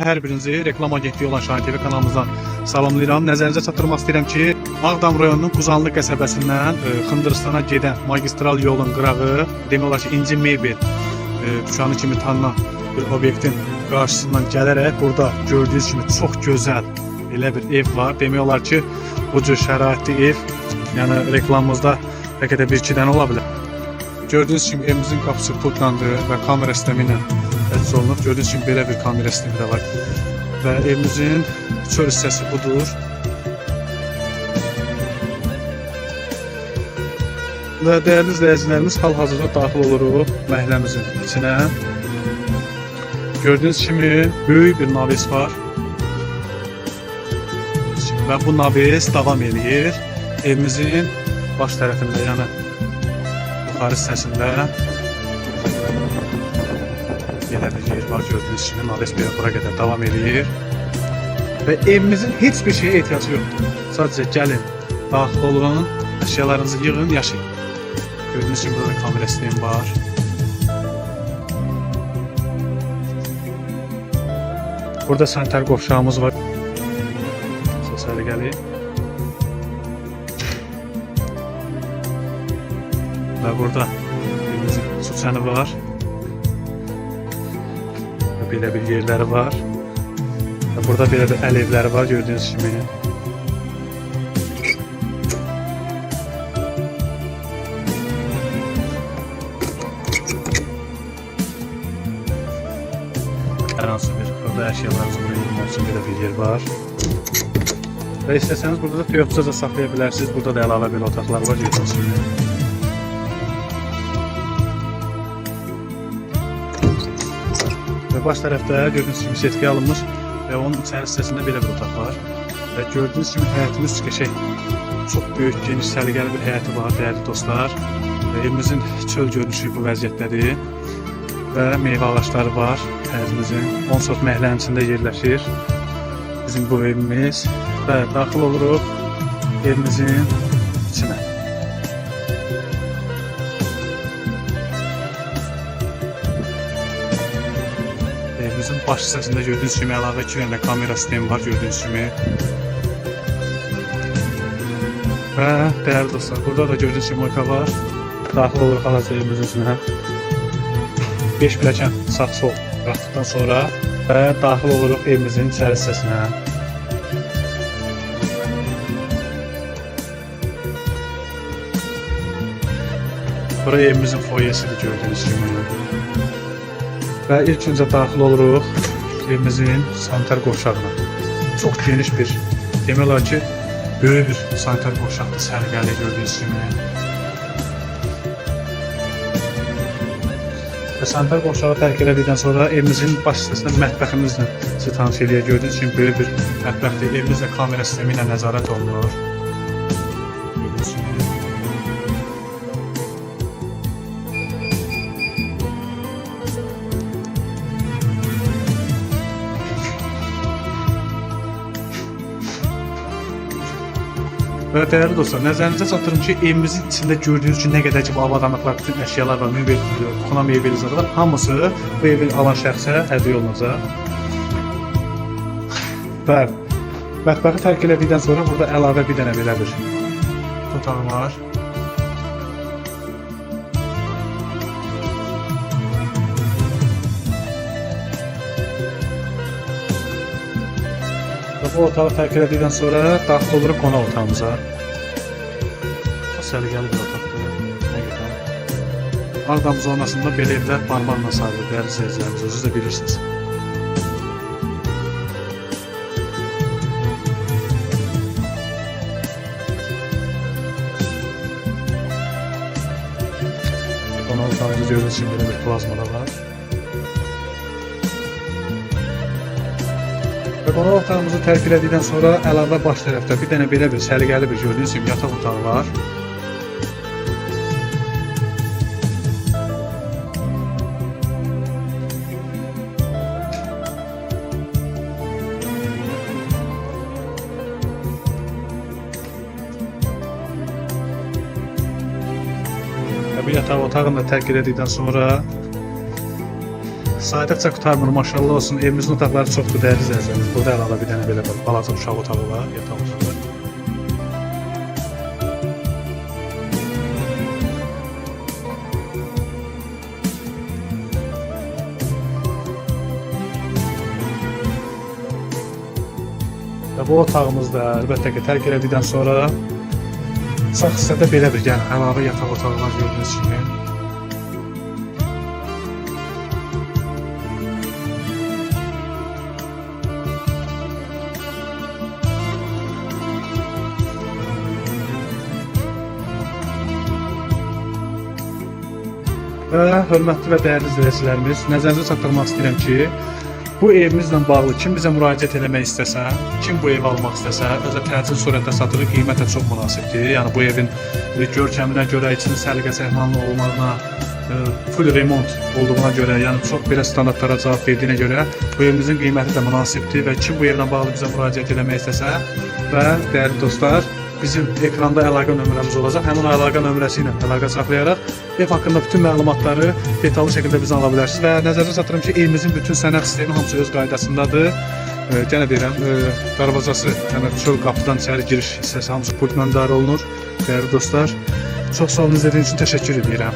Hər birinizi reklam agentliyi olan Şahin TV kanalımızdan salamlayıram. Nəzərinizə çatdırmaq istəyirəm ki, Ağdam rayonunun Quzanlı qəsəbəsindən Xındırstana gedən magistral yolun qırağı, demək olar ki, İnci Mebel dükanı kimi tanınan bir obyektin qarşısından gələrək burada gördüyünüz kimi çox gözəl elə bir ev var. Demək olar ki, bu cür şəraitli ev, yəni reklamımızda bəlkə də 1-2 dənə ola bilər. Gördüyünüz kimi evimizin qapısı pultlandı və kamera sistemi ilə təchiz olunub. Gördüyünüz kimi belə bir kamera sistemi də var. Və evimizin çöl hissəsi budur. Və dəyərli izləyicilərimiz, hal-hazırda daxil oluruq məhəlləmizin içinə. Gördüyünüz kimi böyük bir naves var. Və bu naves davam edir. Evimizin baş tərəfində, yəni yuxarı hissəsində belə bir yer var. Gördüyünüz kimi naves bura qədər davam edir. Və evimizin heç bir şeyə ehtiyacı yoxdur. Sadəcə gəlin, daxil olun, əşyalarınızı yığın, yaşayın. Gördüğünüz gibi burada kamera sistemi var. Burada sanitar qovşağımız var. Sosyalı gəlir. Ve burada evimizin su çəni var. Ve belə bir yerləri var. Ve burada belə bir əl evləri var gördüğünüz kimi. Hər hansı bir burada əşyalarınızı qoyulmaq üçün belə bir yer var. Və istəsəniz burada da toyotca da saxlaya bilərsiniz. Burada da əlavə belə otaqlar var gördüyünüz kimi. Və baş tərəfdə gördüyünüz kimi setkiyə alınmış və onun içəri hissəsində belə bir otaq var. Və gördüyünüz kimi həyətimiz qəşəng, çox böyük, geniş, səliqəli bir həyəti var dəyərli dostlar. Və evimizin çöl görünüşü bu vəziyyətdədir. Və meyvə ağaçları var həyətimizin. Onsot məhəllənin içində yerləşir bizim bu evimiz. Və daxil oluruq evimizin içinə. Evimizin baş hissəsində gördüyünüz kimi əlavə 2 dənə kamera sistemi var gördüyünüz kimi. Və dəyərli dostlar, burada da gördüyünüz kimi moyka var. Daxil oluruq hal-hazırda evimizin içinə. 5 pilləkən sağ-sol qalxdıqdan sonra və daxil oluruq evimizin içəri hissəsinə. Buraya evimizin foyesidir gördüyünüz kimi. Və ilk öncə daxil oluruq evimizin sanitar qovşağına. Çox geniş bir, demək olar ki, böyük bir sanitar qovşaqdır, səliqəli gördüyünüz kimi. Və sanitar qovşağı tərk elədikdən sonra evimizin baş hissəsində mətbəximizlə sizi tanış edir. Gördüyünüz kimi böyük bir mətbəxdir. Evimizdə kamera sistemi ilə nəzarət olunur. Gördüyünüz kimi. Və dəyərli dostlar, nəzərinizə çatdırım ki, evimizin içində gördüyünüz ki, nə qədər ki, avadanlıqlar, bütün əşyalar var, xuna meyveli zadlar, hamısı bu evi alan şəxsə hədiyyə olunacaq. Və mətbəxi tərk elədikdən sonra burada əlavə bir dənə belə bir otağı var. Bu otağı tərk elədikdən sonra daxil oluruq qonaq otağımıza. Səliqəli bir otaqdır. Nə qədər. Ağdam zonasında belə evlər barbarla sayılır, dəyərli izləyicilərimiz, özünüz də bilirsiniz. Qonaq otağımızı gördüyünüz kimi belə bir plazmada var. Və qonaq otağımızı tərk elədikdən sonra əlavə baş tərəfdə bir dənə belə bir səliqəli bir gördüyünüz kimi yataq otağı var. Və bu yataq otağını da tərk elədikdən sonra Sadəcə qurtarmır, maşallah olsun. Evimizin otaqları çoxdur, dəyərli izləyicilərimiz. Burada əlavə bir dənə belə bir balaca uşaq otağı var, yataq otağı. Və bu otağımızda əlbəttə ki, tərk elədikdən sonra sağ hissədə belə bir yəni əlavə yataq otağı var gördüyünüz kimi. Və hörmətli və dəyərli izləyicilərimiz, nəzərinizə çatdırmaq istəyirəm ki, bu evimizlə bağlı kim bizə müraciət eləmək istəsə, kim bu evi almaq istəsə, özə təcil surətdə satılır, qiymətə çox münasibdir. Yəni bu evin görkəminə görə, içinin səliqə-səhmanlı olmağına, full remont olduğuna görə, yəni çox belə standartlara cavab verdiyinə görə bu evimizin qiyməti də münasibdir və kim bu evlə bağlı bizə müraciət eləmək istəsə və dəyərli dostlar, bizim ekranda əlaqə nömrəmiz olacaq. Həmin əlaqə nömrəsi ilə əlaqə saxlayaraq ev haqqında bütün məlumatları detallı şəkildə bizə ala bilərsiniz və nəzərdə çatdırım ki, evimizin bütün sənəd sistemi hamısı öz qaydasındadır. Yenə deyirəm, darvazası, yəni çöl qapıdan içəri giriş hissəsi hamısı pultla idarə olunur. Dəyərli dostlar, çox sağ olun, izlədiyiniz üçün təşəkkür edirəm.